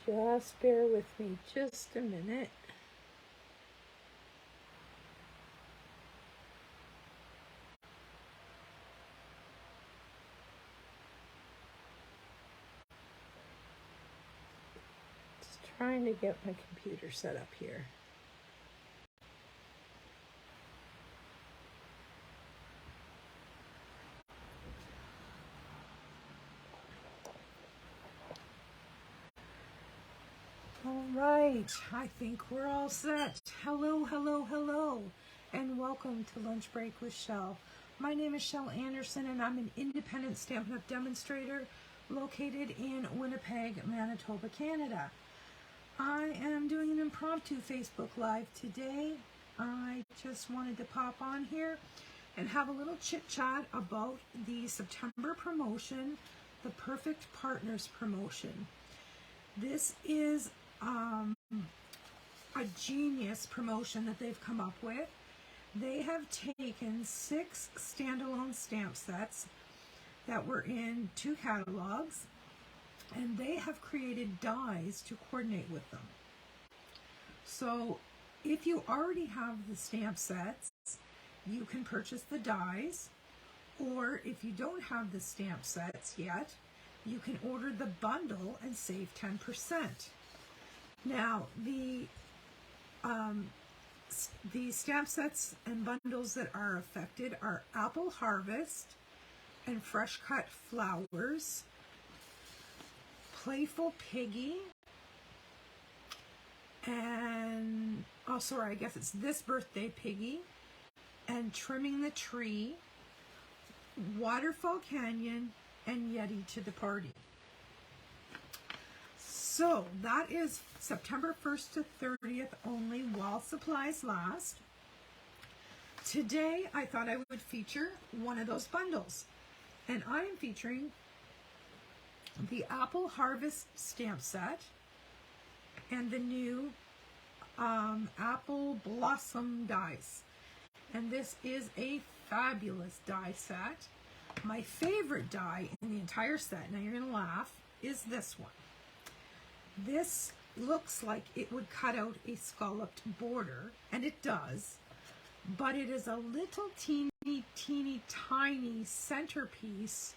Just bear with me just a minute. Just trying to get my computer set up here. All right, I think we're all set. Hello, hello, hello, and welcome to Lunch Break with Shel. My name is Shel Anderson, and I'm an independent Stampin' demonstrator located in Winnipeg, Manitoba, Canada. I am doing an impromptu Facebook Live today. I just wanted to pop on here and have a little chit-chat about the September promotion, the Perfect Partners promotion. This is a genius promotion that they've come up with. They have taken 6 standalone stamp sets that were in 2 catalogs, and they have created dies to coordinate with them. So if you already have the stamp sets, you can purchase the dies, or if you don't have the stamp sets yet, you can order the bundle and save 10%. Now, the stamp sets and bundles that are affected are Apple Harvest and Fresh Cut Flowers, Playful Piggy, and, oh sorry, I guess it's This Birthday Piggy, and Trimming the Tree, Waterfall Canyon, and Yeti to the Party. So that is September 1st to 30th only while supplies last. Today I thought I would feature one of those bundles, and I am featuring the Apple Harvest stamp set and the new Apple Blossom dies. And this is a fabulous die set. My favorite die in the entire set, now you're going to laugh, is this one. This looks like it would cut out a scalloped border, and it does, but it is a little teeny tiny centerpiece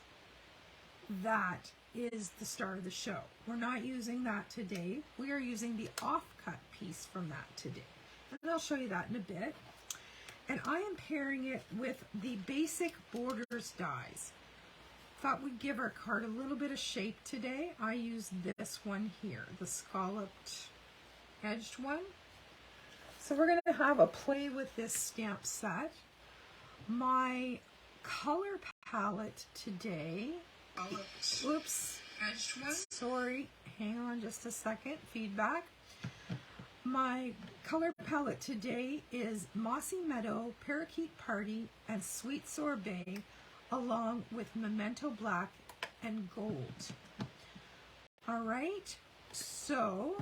that is the star of the show. We're not using that today. We are using the offcut piece from that today, and I'll show you that in a bit. And I am pairing it with the basic borders dies. Thought we'd give our card a little bit of shape today. I used this one here, the scalloped edged one. So we're going to have a play with this stamp set. My color palette today, oops, edged one. Sorry, hang on just a second, feedback. My color palette today is Mossy Meadow, Parakeet Party, and Sweet Sorbet, along with Memento Black and Gold. All right, so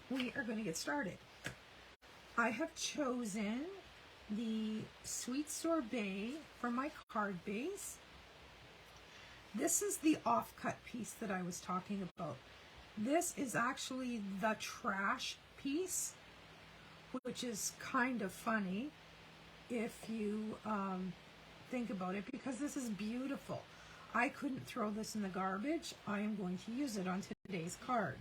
we are going to get started. I have chosen the Sweet Sorbet for my card base. This is the offcut piece that I was talking about. This is actually the trash piece, which is kind of funny if you think about it, because this is beautiful. I couldn't throw this in the garbage. I am going to use it on today's card.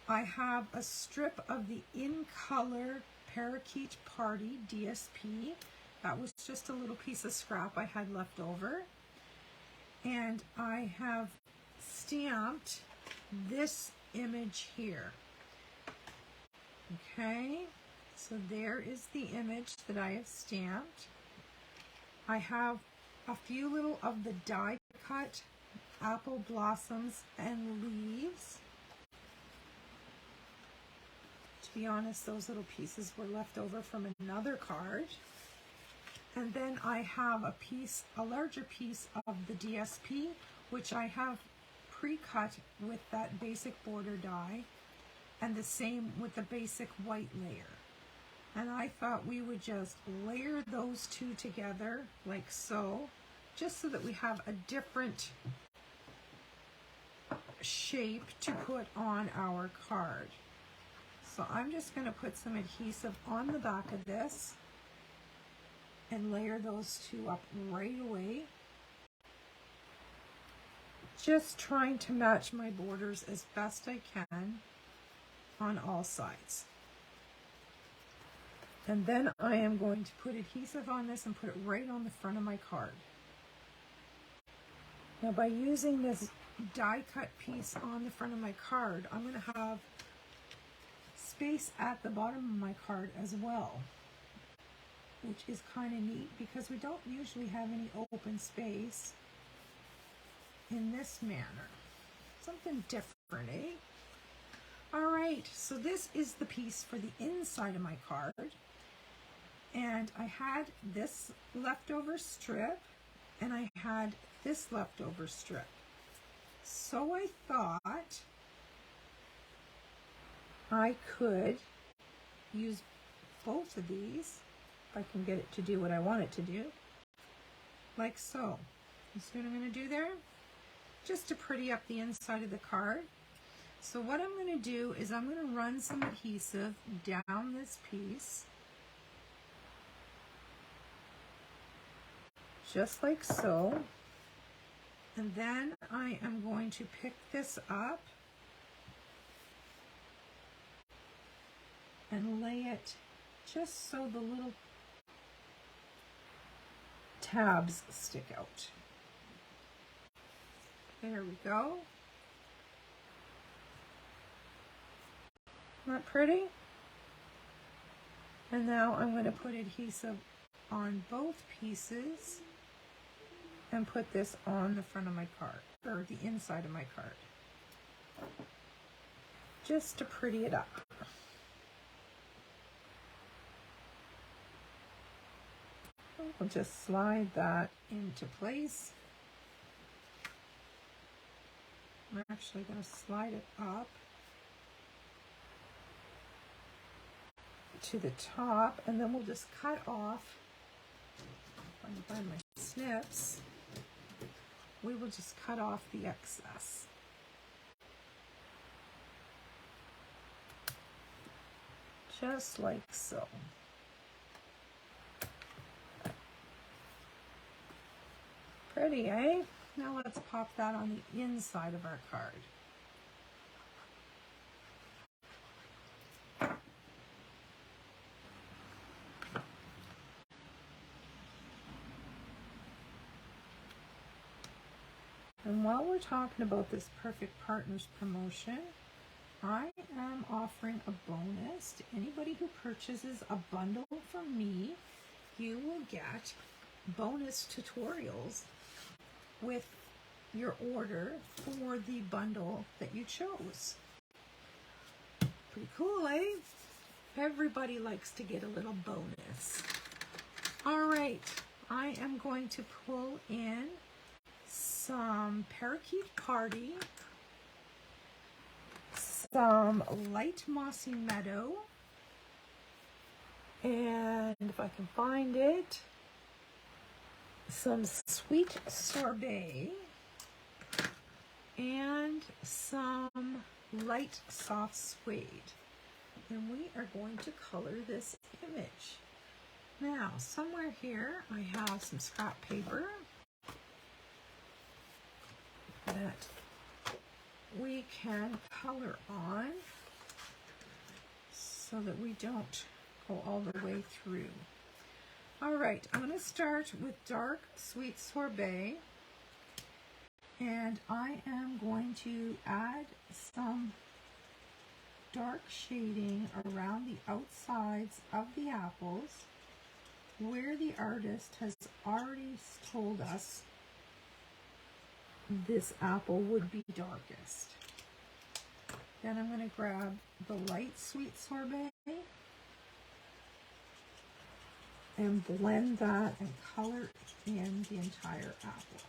I have a strip of the In Color Parakeet Party DSP. That was just a little piece of scrap I had left over. And I have stamped this image here. Okay, so there is the image that I have stamped. I have a few little of the die cut apple blossoms and leaves. To be honest, those little pieces were left over from another card. And then I have a larger piece of the DSP, which I have pre-cut with that basic border die, and the same with the basic white layer. And I thought we would just layer those two together like so, just so that we have a different shape to put on our card. So I'm just going to put some adhesive on the back of this and layer those two up right away. Just trying to match my borders as best I can on all sides. And then I am going to put adhesive on this and put it right on the front of my card. Now by using this die cut piece on the front of my card, I'm going to have space at the bottom of my card as well, which is kind of neat because we don't usually have any open space in this manner. Something different, eh? All right, so this is the piece for the inside of my card. And I had this leftover strip and I had this leftover strip. So I thought I could use both of these, if I can get it to do what I want it to do, like so. You see what I'm going to do there? Just to pretty up the inside of the card. So what I'm going to do is I'm going to run some adhesive down this piece, just like so. And then I am going to pick this up and lay it just so the little tabs stick out. There we go. Isn't that pretty? And now I'm going to put adhesive on both pieces and put this on the front of my card, or the inside of my card, just to pretty it up. We'll just slide that into place. I'm actually going to slide it up to the top, and then we'll just cut off. If I can find my snips, we will just cut off the excess. Just like so. Pretty, eh? Now let's pop that on the inside of our card. And while we're talking about this Perfect Partners promotion, I am offering a bonus to anybody who purchases a bundle from me. You will get bonus tutorials with your order for the bundle that you chose. Pretty cool, eh? Everybody likes to get a little bonus. All right, I am going to pull in some Parakeet Party, some Light Mossy Meadow, and if I can find it, some Sweet Sorbet, and some Light Soft Suede. And we are going to color this image. Now, somewhere here I have some scrap paper that we can color on so that we don't go all the way through. All right, I'm going to start with dark Sweet Sorbet, and I am going to add some dark shading around the outsides of the apples where the artist has already told us this apple would be darkest. Then I'm going to grab the light Sweet Sorbet and blend that and color in the entire apple.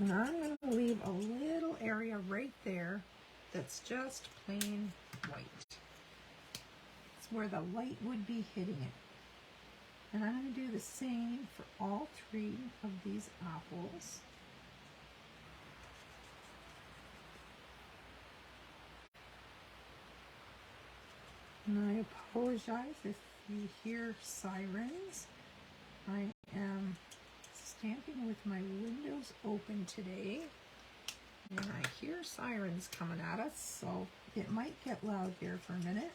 And I'm going to leave a little area right there that's just plain white. It's where the light would be hitting it. And I'm going to do the same for all 3 of these apples. And I apologize if you hear sirens. I am stamping with my windows open today, and I hear sirens coming at us, so it might get loud here for a minute.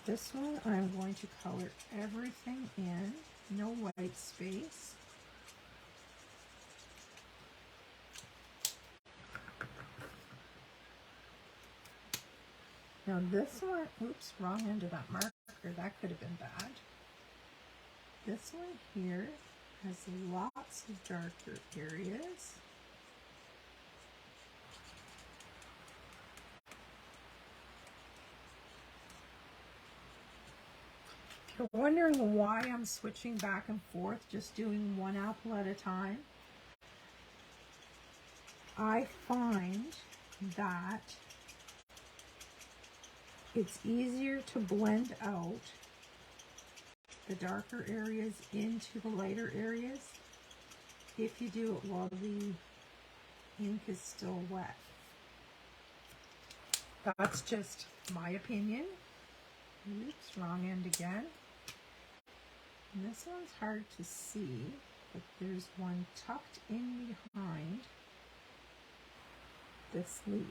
This one I'm going to color everything in, no white space. Now this one, oops, wrong end of that marker, that could have been bad. This one here has lots of darker areas. If you're wondering why I'm switching back and forth, just doing one apple at a time, I find that it's easier to blend out the darker areas into the lighter areas if you do it while the ink is still wet. That's just my opinion. Oops, wrong end again. And this one's hard to see, but there's one tucked in behind this leaf.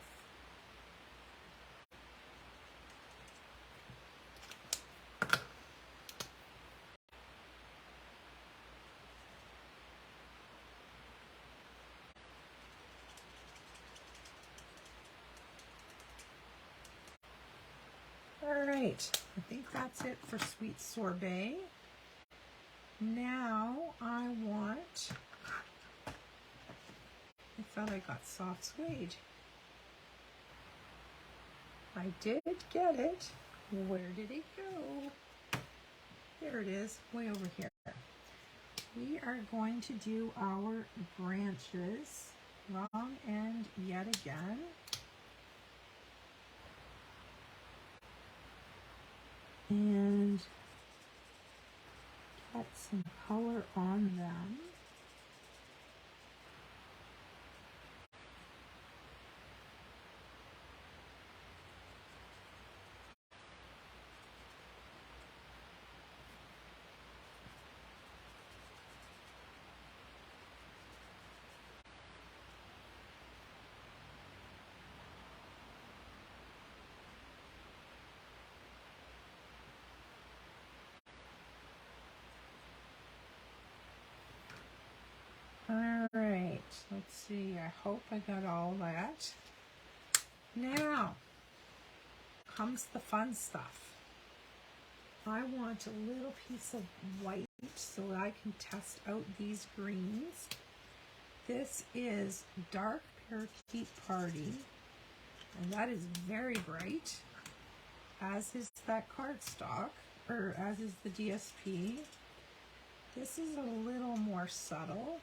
All right, I think that's it for Sweet Sorbet. Now I thought I got Soft Suede. I did get it. Where did it go? There it is, way over here. We are going to do our branches, wrong end yet again. And get some color on them. All right, let's see, I hope I got all that. Now comes the fun stuff. I want a little piece of white so that I can test out these greens. This is Dark Parakeet Party, and that is very bright, as is that cardstock, or as is the DSP. This is a little more subtle.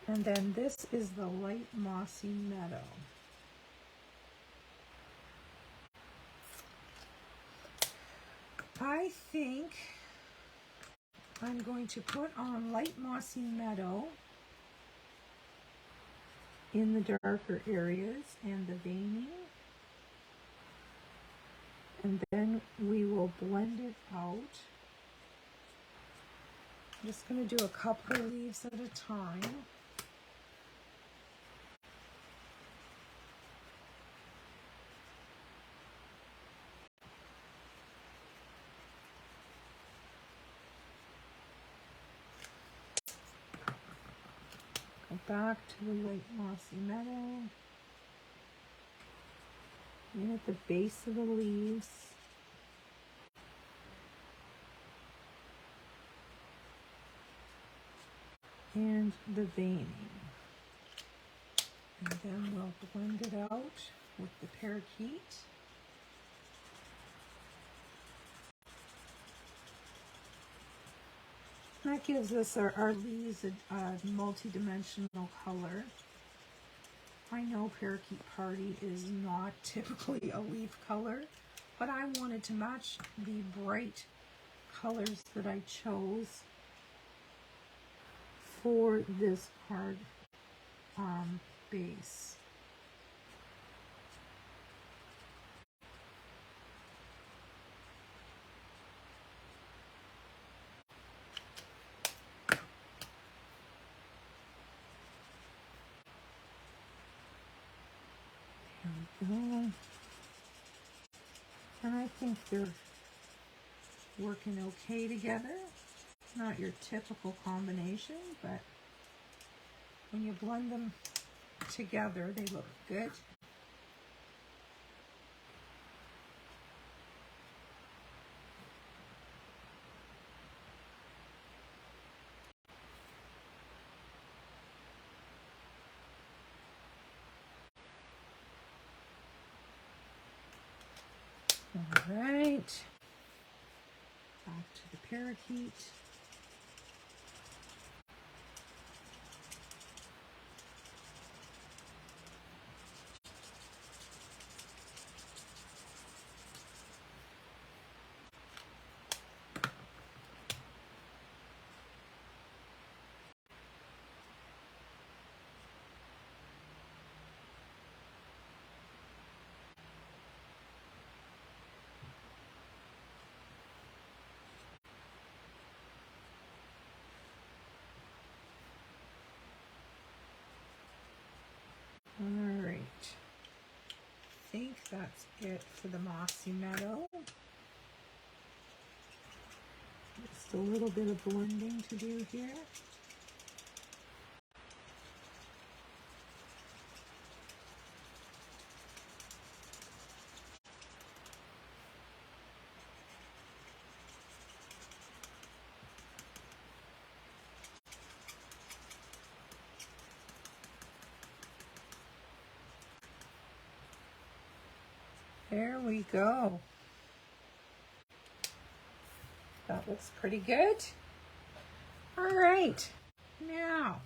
And then this is the Light Mossy Meadow. I think I'm going to put on Light Mossy Meadow in the darker areas and the veining. And then we will blend it out. I'm just going to do a couple of leaves at a time. Back to the Light Mossy Meadow, and at the base of the leaves, and the veining, and then we'll blend it out with the parakeet. That gives us our leaves a multi-dimensional color. I know Parakeet Party is not typically a leaf color, but I wanted to match the bright colors that I chose for this card base. There we go. And I think they're working okay together. Not your typical combination, but when you blend them together, they look good. All right, back to the parakeet. All right, I think that's it for the Mossy Meadow. Just a little bit of blending to do here. There we go. That looks pretty good. All right, now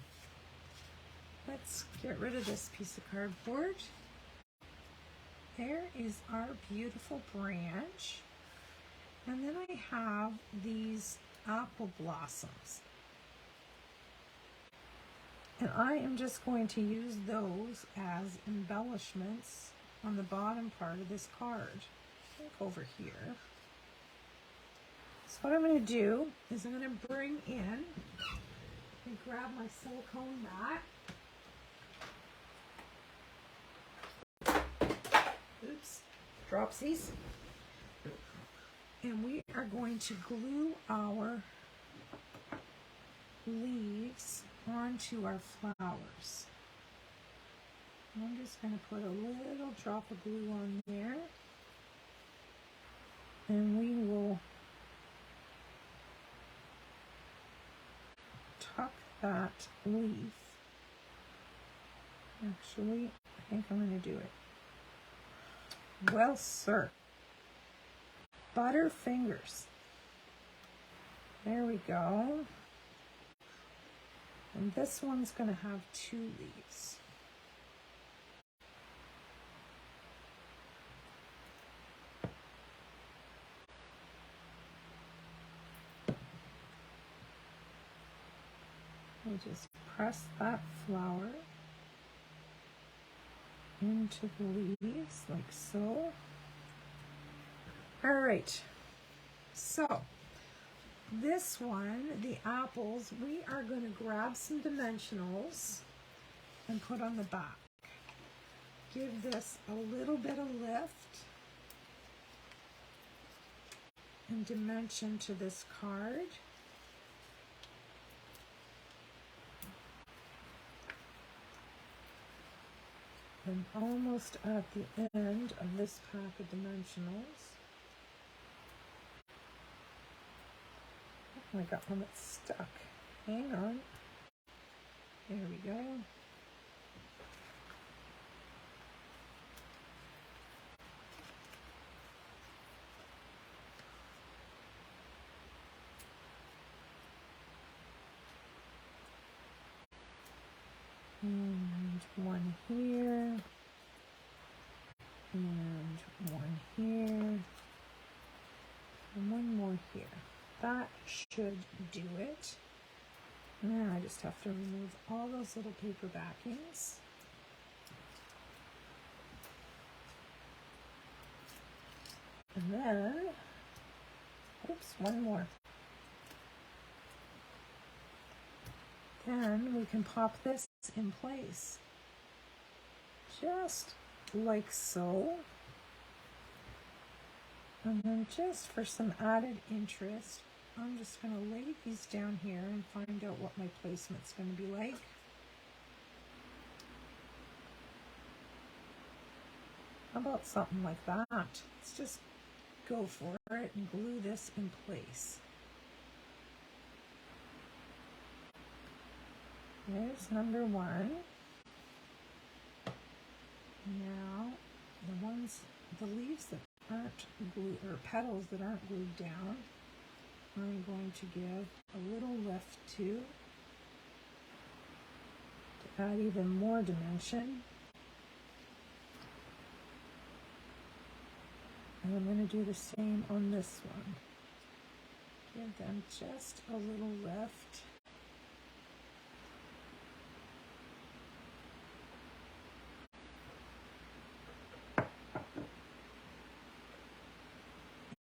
let's get rid of this piece of cardboard. There is our beautiful branch. And then I have these apple blossoms. And I am just going to use those as embellishments on the bottom part of this card. I think over here. So what I'm going to do is I'm going to bring in and grab my silicone mat. Oops, dropsies. And we are going to glue our leaves onto our flowers. I'm just going to put a little drop of glue on there, and we will tuck that leaf. Actually, I think I'm going to do it. Well, sir. Butterfingers. There we go. And this one's going to have 2 leaves. We just press that flower into the leaves like so. All right, so this one, the apples, we are going to grab some dimensionals and put on the back. Give this a little bit of lift and dimension to this card. And almost at the end of this pack of dimensionals. Oh, I got one that's stuck. Hang on. There we go. And one here. should do it. And then I just have to remove all those little paper backings. And then, oops, one more. Then we can pop this in place, just like so. And then just for some added interest, I'm just going to lay these down here and find out what my placement's going to be like. How about something like that? Let's just go for it and glue this in place. There's number one. Now, the leaves that aren't glued, or petals that aren't glued down, I'm going to give a little lift to add even more dimension. And I'm going to do the same on this one. Give them just a little lift.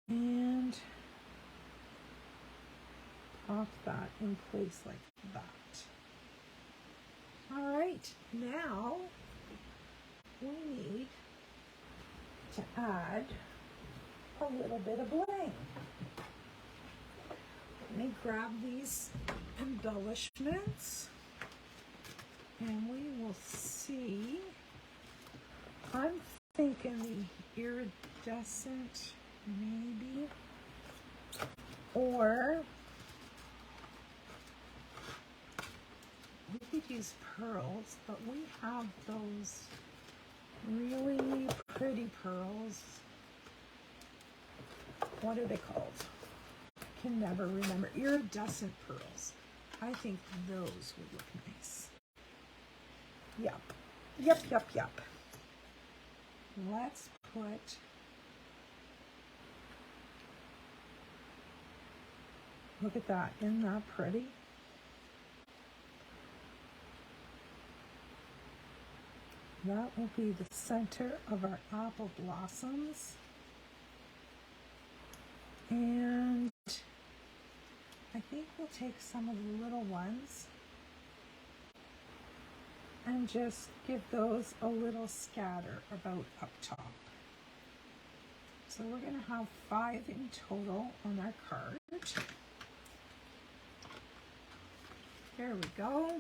And pop that in place like that. All right, now we need to add a little bit of bling. Let me grab these embellishments and we will see. I'm thinking the iridescent maybe, or we could use pearls, but we have those really pretty pearls. What are they called? I can never remember. Iridescent pearls. I think those would look nice. Yep. Let's put look at that. Isn't that pretty? That will be the center of our apple blossoms. And I think we'll take some of the little ones and just give those a little scatter about up top. So we're going to have 5 in total on our card. There we go.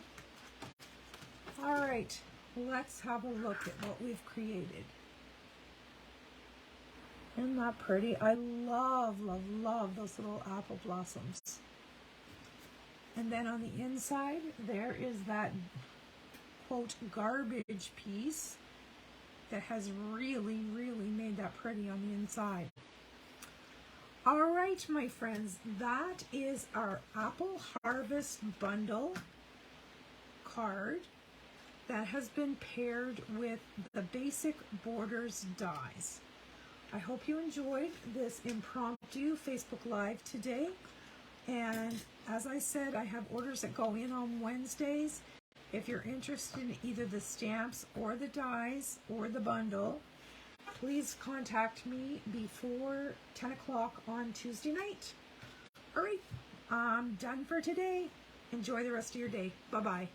All right, let's have a look at what we've created. Isn't that pretty? I love those little apple blossoms. And then on the inside, there is that, quote, garbage piece that has really made that pretty on the inside. All right, my friends, that is our Apple Harvest Bundle card that has been paired with the Basic Borders dies. I hope you enjoyed this impromptu Facebook Live today. And as I said, I have orders that go in on Wednesdays. If you're interested in either the stamps or the dies or the bundle, please contact me before 10 o'clock on Tuesday night. All right, I'm done for today. Enjoy the rest of your day. Bye-bye.